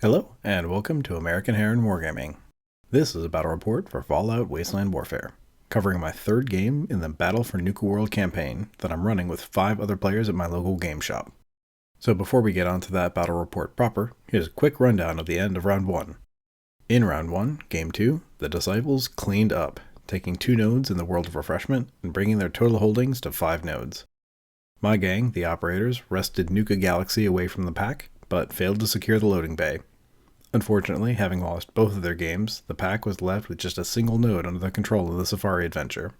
Hello, and welcome to American Heron Wargaming. This is a battle report for Fallout Wasteland Warfare, covering my third game in the Battle for Nuka-World Campaign that I'm running with 5 other players at my local game shop. So before we get onto that battle report proper, here's a quick rundown of the end of Round 1. In Round 1, Game 2, the Disciples cleaned up, taking 2 nodes in the World of Refreshment and bringing their total holdings to 5 nodes. My gang, the Operators, wrested Nuka Galaxy away from the pack, but failed to secure the loading bay. Unfortunately, having lost both of their games, the pack was left with just a single node under the control of the Safari adventure.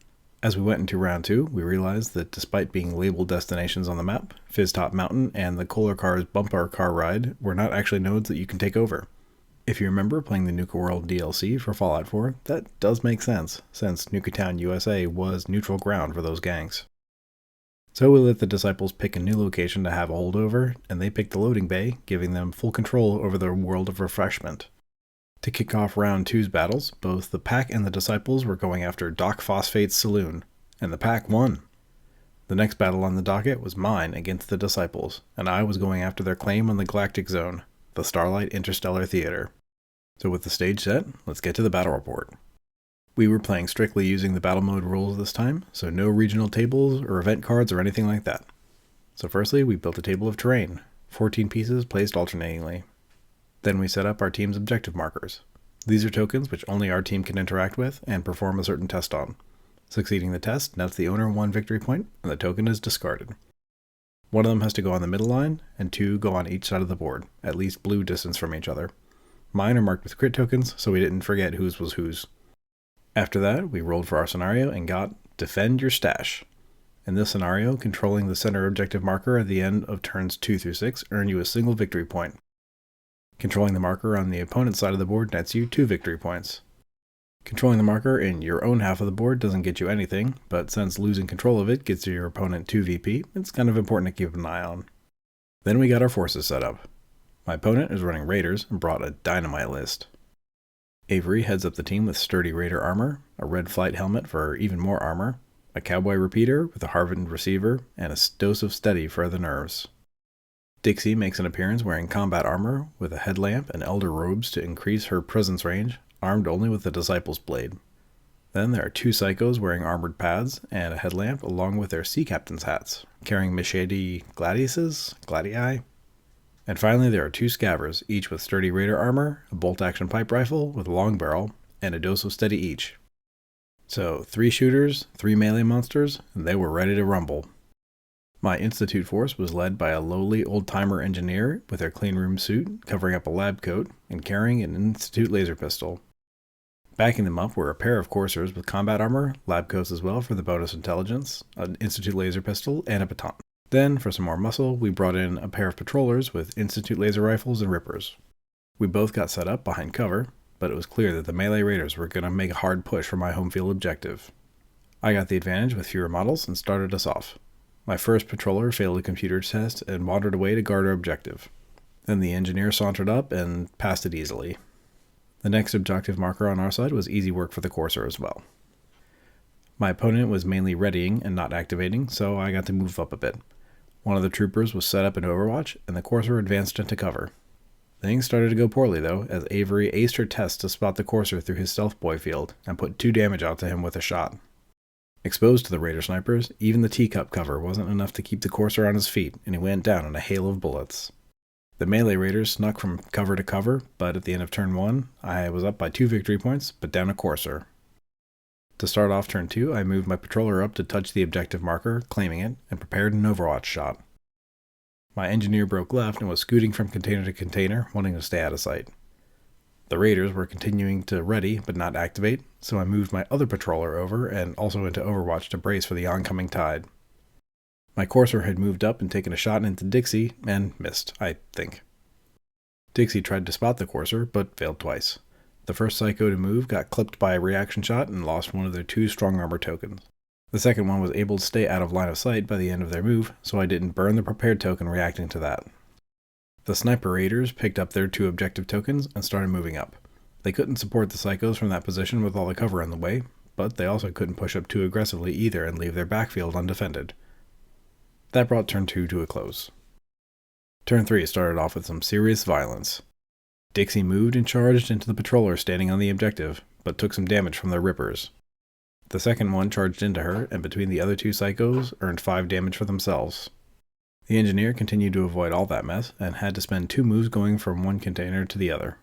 As we went into Round 2, we realized that despite being labeled destinations on the map, Fizztop Mountain and the Kohler Car's bumper car ride were not actually nodes that you can take over. If you remember playing the Nuka-World DLC for Fallout 4, that does make sense, since Nukatown, USA was neutral ground for those gangs. So we let the Disciples pick a new location to have a holdover, and they picked the loading bay, giving them full control over their World of Refreshment. To kick off Round 2's battles, both the pack and the Disciples were going after Doc Phosphate's saloon, and the pack won. The next battle on the docket was mine against the Disciples, and I was going after their claim on the Galactic Zone, the Starlight Interstellar Theater. So with the stage set, let's get to the battle report. We were playing strictly using the battle mode rules this time, so no regional tables or event cards or anything like that. So firstly, we built a table of terrain, 14 pieces placed alternatingly. Then we set up our team's objective markers. These are tokens which only our team can interact with and perform a certain test on. Succeeding the test nets the owner 1 victory point, and the token is discarded. One of them has to go on the middle line, and 2 go on each side of the board, at least blue distance from each other. Mine are marked with crit tokens, so we didn't forget whose was whose. After that, we rolled for our scenario and got Defend Your Stash. In this scenario, controlling the center objective marker at the end of turns 2 through 6 earn you a single victory point. Controlling the marker on the opponent's side of the board nets you 2 victory points. Controlling the marker in your own half of the board doesn't get you anything, but since losing control of it gets your opponent 2 VP, it's kind of important to keep an eye on. Then we got our forces set up. My opponent is running Raiders and brought a dynamite list. Avery heads up the team with sturdy Raider armor, a red flight helmet for even more armor, a cowboy repeater with a hardened receiver, and a dose of steady for the nerves. Dixie makes an appearance wearing combat armor with a headlamp and elder robes to increase her presence range, armed only with the Disciples blade. Then there are 2 psychos wearing armored pads and a headlamp along with their sea captain's hats, carrying machete gladii. And finally there are 2 scavers, each with sturdy Raider armor, a bolt-action pipe rifle with a long barrel, and a dose of steady each. So 3 shooters, 3 melee monsters, and they were ready to rumble. My Institute force was led by a lowly old-timer engineer with their cleanroom suit covering up a lab coat and carrying an Institute laser pistol. Backing them up were a pair of coursers with combat armor, lab coats as well for the bonus intelligence, an Institute laser pistol, and a baton. Then, for some more muscle, we brought in a pair of patrollers with Institute laser rifles and rippers. We both got set up behind cover, but it was clear that the melee raiders were going to make a hard push for my home field objective. I got the advantage with fewer models and started us off. My first patroller failed a computer test and wandered away to guard our objective. Then the engineer sauntered up and passed it easily. The next objective marker on our side was easy work for the courser as well. My opponent was mainly readying and not activating, so I got to move up a bit. One of the troopers was set up in Overwatch, and the courser advanced into cover. Things started to go poorly, though, as Avery aced her test to spot the courser through his stealth boy field, and put 2 damage out to him with a shot. Exposed to the Raider snipers, even the teacup cover wasn't enough to keep the courser on his feet, and he went down in a hail of bullets. The melee raiders snuck from cover to cover, but at the end of turn 1, I was up by 2 victory points, but down a courser. To start off turn 2, I moved my patroller up to touch the objective marker, claiming it, and prepared an Overwatch shot. My engineer broke left and was scooting from container to container, wanting to stay out of sight. The raiders were continuing to ready but not activate, so I moved my other patroller over and also into Overwatch to brace for the oncoming tide. My courser had moved up and taken a shot into Dixie, and missed, I think. Dixie tried to spot the courser, but failed twice. The first psycho to move got clipped by a reaction shot and lost one of their 2 strong armor tokens. The second one was able to stay out of line of sight by the end of their move, so I didn't burn the prepared token reacting to that. The sniper raiders picked up their 2 objective tokens and started moving up. They couldn't support the psychos from that position with all the cover in the way, but they also couldn't push up too aggressively either and leave their backfield undefended. That brought turn 2 to a close. Turn 3 started off with some serious violence. Dixie moved and charged into the patroller standing on the objective, but took some damage from their rippers. The second one charged into her, and between the other two psychos, earned 5 damage for themselves. The engineer continued to avoid all that mess, and had to spend 2 moves going from one container to the other.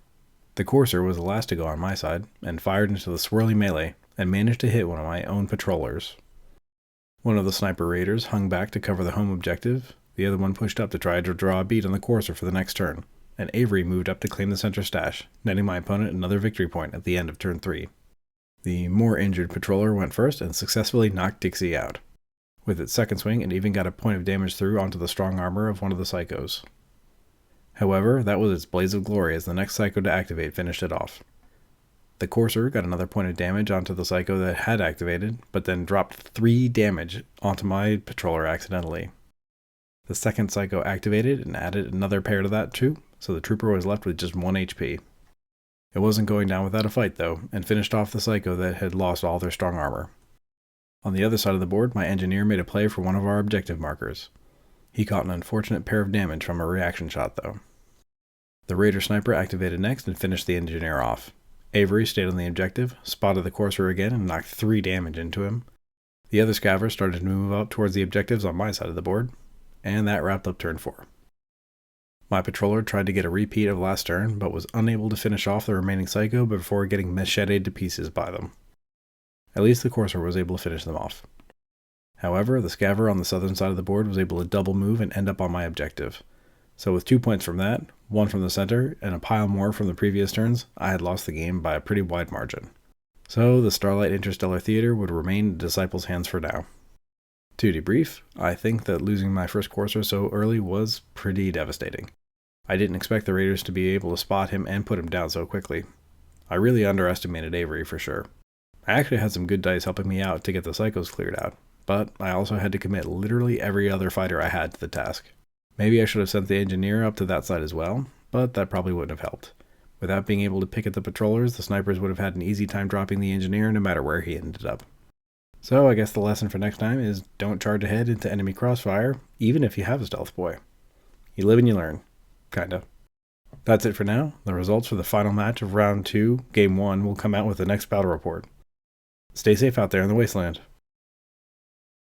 The courser was the last to go on my side, and fired into the swirly melee, and managed to hit one of my own patrollers. One of the sniper raiders hung back to cover the home objective, the other one pushed up to try to draw a beat on the courser for the next turn, and Avery moved up to claim the center stash, netting my opponent another victory point at the end of turn 3. The more injured patroller went first and successfully knocked Dixie out. With its second swing, it even got a point of damage through onto the strong armor of one of the psychos. However, that was its blaze of glory as the next psycho to activate finished it off. The courser got another point of damage onto the psycho that had activated, but then dropped 3 damage onto my patroller accidentally. The second psycho activated and added another pair to that too, so the trooper was left with just 1 HP. It wasn't going down without a fight though, and finished off the psycho that had lost all their strong armor. On the other side of the board, my engineer made a play for one of our objective markers. He caught an unfortunate pair of damage from a reaction shot though. The raider sniper activated next and finished the engineer off. Avery stayed on the objective, spotted the courser again and knocked 3 damage into him. The other scaver started to move up towards the objectives on my side of the board, and that wrapped up turn 4. My patroller tried to get a repeat of last turn, but was unable to finish off the remaining psycho before getting macheted to pieces by them. At least the courser was able to finish them off. However, the scaver on the southern side of the board was able to double move and end up on my objective. So with 2 points from that, 1 from the center, and a pile more from the previous turns, I had lost the game by a pretty wide margin. So the Starlight Interstellar Theater would remain in Disciple's hands for now. To debrief, I think that losing my first courser so early was pretty devastating. I didn't expect the Raiders to be able to spot him and put him down so quickly. I really underestimated Avery for sure. I actually had some good dice helping me out to get the psychos cleared out, but I also had to commit literally every other fighter I had to the task. Maybe I should have sent the engineer up to that side as well, but that probably wouldn't have helped. Without being able to pick at the patrollers, the snipers would have had an easy time dropping the engineer no matter where he ended up. So I guess the lesson for next time is don't charge ahead into enemy crossfire, even if you have a stealth boy. You live and you learn. Kinda. That's it for now. The results for the final match of Round 2, Game 1 will come out with the next battle report. Stay safe out there in the wasteland.